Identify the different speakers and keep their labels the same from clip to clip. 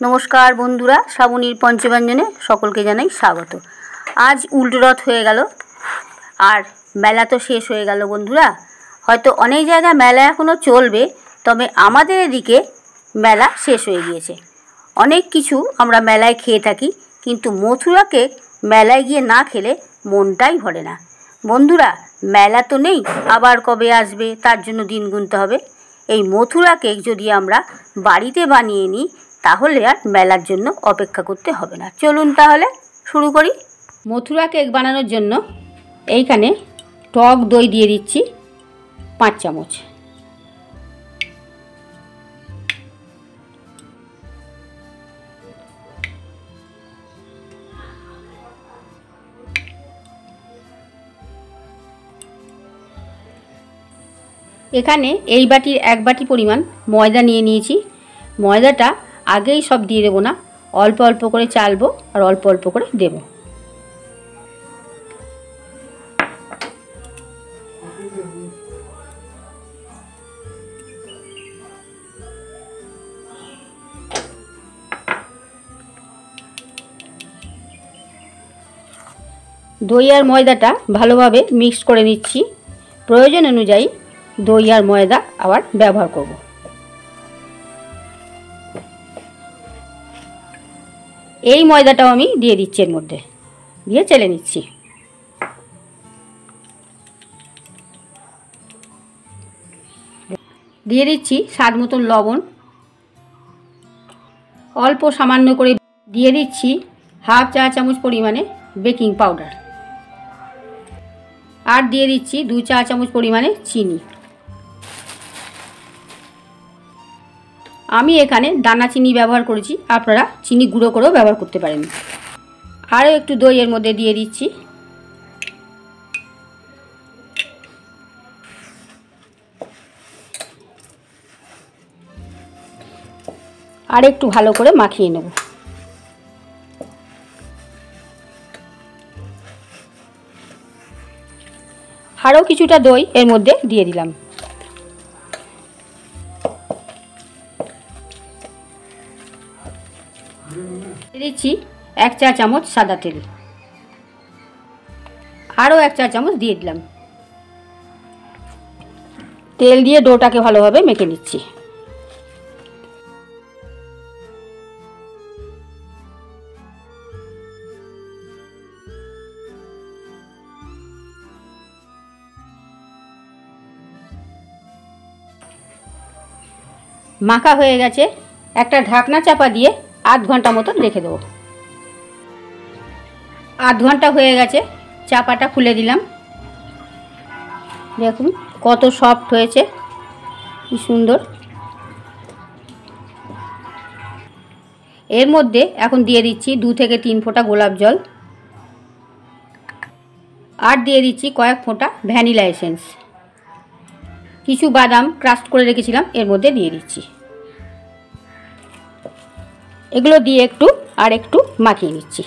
Speaker 1: नमस्कार बंधुरा श्रावणीर पंचव्यंजने सकलके जानाई स्वागत। आज उल्टो रथ हये गेल और मेला तो शेष हये गेल बंधुरा। हयतो अनेक जायगाय मेला एखोनो चलबे, तबे आमादेर एदिके मेला शेष हये गियेछे। अनेक किछु आमरा मेलाय खेये थाकि, किन्तु मथुरा केक मेलाय गिये ना खेले मनटाई भरे ना। बंधुरा मेला तो नेই, आबार कबे आसबे तार जोन्नो दिन गुनते हबे। এই মথুরা কেক যদি আমরা বাড়িতে বানিয়ে নিই তাহলে আর মেলার জন্য অপেক্ষা করতে হবে না। চলুন তাহলে শুরু করি। মথুরা কেক বানানোর জন্য এইখানে টক দই দিয়ে দিচ্ছি 5 চামচ। এখানে এই বাটির 1 বাটি পরিমাণ ময়দা নিয়ে নিয়েছি। ময়দাটা আগেই সব দিয়ে দেব না, অল্প অল্প করে চালবো আর অল্প অল্প করে দেব। দই আর ময়দাটা ভালোভাবে মিক্স করে নিচ্ছি। প্রয়োজন অনুযায়ী দই আর ময়দা আবার ব্যবহার করব। এই ময়দাটাও আমি দিয়ে দিচ্ছি, এর মধ্যে দিয়ে চেলে নিচ্ছি। দিয়ে দিচ্ছি স্বাদ মতন লবণ, অল্প সামান্য করে দিয়ে দিচ্ছি হাফ চা চামচ পরিমাণে বেকিং পাউডার, আর দিয়ে দিচ্ছি 2 চা চামচ পরিমাণে চিনি। আমি এখানে দানা চিনি ব্যবহার করেছি, আপনারা চিনি গুঁড়ো করেও ব্যবহার করতে পারেন। আরও একটু দই এর মধ্যে দিয়ে দিচ্ছি। আর একটু ভালো করে মাখিয়ে নেব। আরও কিছুটা দই এর মধ্যে দিয়ে দিলাম। দিচ্ছি 1 চা চামচ সাদা তেল, আরও 1 চা চামচ দিয়ে দিলাম। তেল দিয়ে ডোটাকে ভালোভাবে মেখে নিচ্ছি। মাখা হয়ে গেছে, একটা ঢাকনা চাপা দিয়ে आध घंटा मतन रेखे देव। आध घंटा हये गेछे, चापाटा खुले दिलाम। देखुन कत सफ्ट हयेछे, कि सुंदर। एर मध्य एखन दिए दिচ্ছি 2 থেকে 3 फोटा गोलाप जल, और दिए दिচ্ছি कयेक फोटा भ্যানিলা एसेंस। किछु बादाम क्रास्ट करे रेखेছিলাম एर मध्य दिए दिচ্ছি। এগুলো দিয়ে একটু আর একটু মাখিয়ে নিচ্ছি।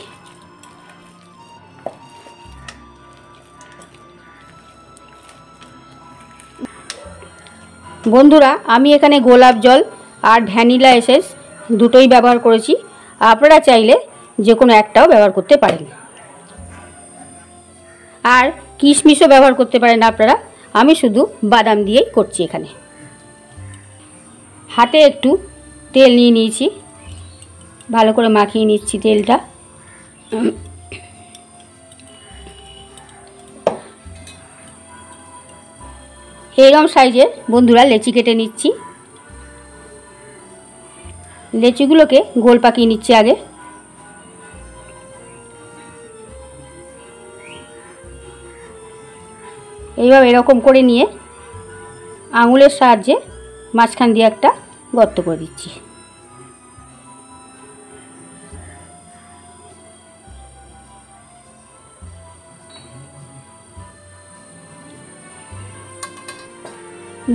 Speaker 1: বন্ধুরা আমি এখানে গোলাপ জল আর ভ্যানিলা এসেন্স দুটোই ব্যবহার করেছি, আপনারা চাইলে যে কোনো একটাও ব্যবহার করতে পারেন। আর কিশমিশও ব্যবহার করতে পারেন আপনারা, আমি শুধু বাদাম দিয়েই করছি। এখানে হাতে একটু তেল নিয়ে নিয়েছি, ভালো করে মাখিয়ে নিচ্ছি তেলটা। এইরকম সাইজের বন্ধুরা লেচি কেটে নিচ্ছি। লেচিগুলোকে গোল পাকিয়ে নিচ্ছি আগে। এইভাবে এরকম করে নিয়ে আঙুলের সাহায্যে মাঝখান দিয়ে একটা গর্ত করে দিচ্ছি।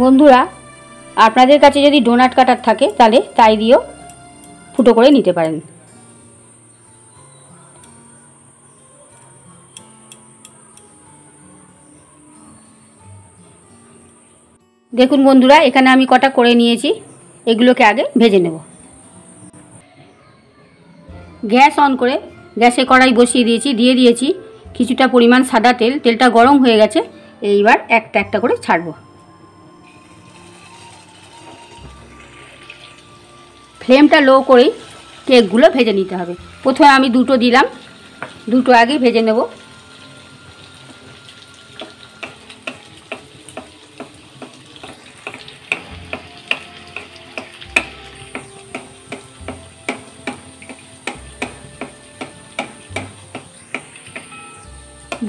Speaker 1: বন্ধুরা আপনাদের কাছে যদি ডোনাট কাটার থাকে তাহলে তাই দিয়েও ফুটো করে নিতে পারেন। দেখুন বন্ধুরা এখানে আমি কটা করে নিয়েছি, এগুলোকে আগে ভেজে নেব। গ্যাস অন করে গ্যাসে কড়াই বসিয়ে দিয়ে দিয়েছি কিছুটা পরিমাণ সাদা তেল। তেলটা গরম হয়ে গেছে, এইবার একটা একটা করে ছাড়বো। ফ্লেমটা লো করেই কেকগুলো ভেজে নিতে হবে। প্রথমে আমি দুটো দিলাম, দুটো আগে ভেজে নেব।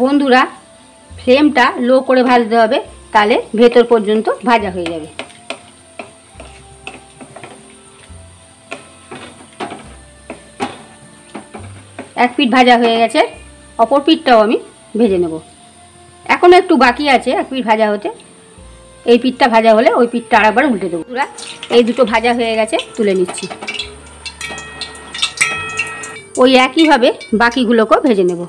Speaker 1: বন্ধুরা, ফ্লেমটা লো করে ভাজতে হবে, তাহলে ভেতর পর্যন্ত ভাজা হয়ে যাবে। এক পিঠ ভাজা হয়ে গেছে, অপর পিঠটাও আমি ভেজে নেব। এখনও একটু বাকি আছে এক পিঠ ভাজা হতে। এই পিঠটা ভাজা হলে ওই পিঠটা আরেকবার উল্টে দেবো। বন্ধুরা, এই দুটো ভাজা হয়ে গেছে, তুলে নিচ্ছি। ওই একইভাবে বাকিগুলোকেও ভেজে নেব।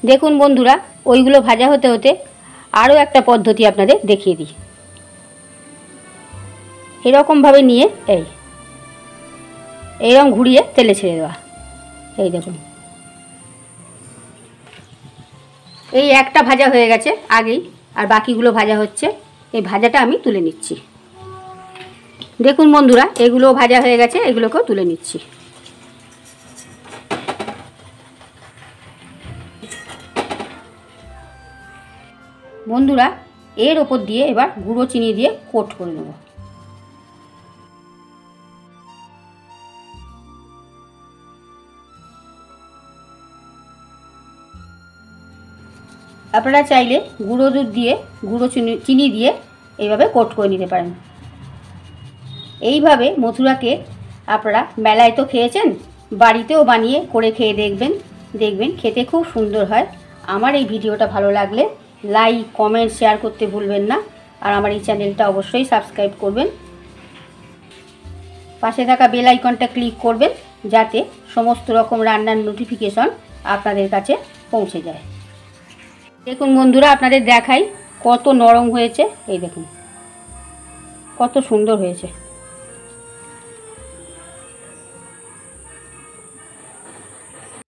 Speaker 1: দেখুন বন্ধুরা, ওইগুলো ভাজা হতে হতে আরও একটা পদ্ধতি আপনাদের দেখিয়ে দিই। এরকমভাবে নিয়ে এইরকম ঘুরিয়ে তেলে ছেড়ে দেওয়া। এই দেখুন, এই একটা ভাজা হয়ে গেছে আগেই, আর বাকিগুলো ভাজা হচ্ছে। এই ভাজাটা আমি তুলে নিচ্ছি। দেখুন বন্ধুরা, এগুলোও ভাজা হয়ে গেছে, এগুলোকেও তুলে নিচ্ছি। বন্ধুরা, এর ওপর দিয়ে এবার গুঁড়ো চিনি দিয়ে কোট করে নেব। আপনারা চাইলে গুঁড়ো দুধ দিয়ে গুঁড়ো চিনি দিয়ে এইভাবে কোট করে নিতে পারেন। এইভাবে মথুরা কেক আপনারা মেলায় তো খেয়েছেন, বাড়িতেও বানিয়ে করে খেয়ে দেখবেন খেতে খুব সুন্দর হয়। আমার এই ভিডিওটা ভালো লাগলে লাইক, কমেন্ট, শেয়ার করতে ভুলবেন না। আর আমার এই চ্যানেলটা অবশ্যই সাবস্ক্রাইব করবেন। পাশে থাকা বেল আইকনটা ক্লিক করবেন, যাতে সমস্ত রকম রান্নার নোটিফিকেশন আপনাদের কাছে পৌঁছে যায়। দেখুন বন্ধুরা, আপনাদের দেখাই কত নরম হয়েছে। এই দেখুন কত সুন্দর হয়েছে।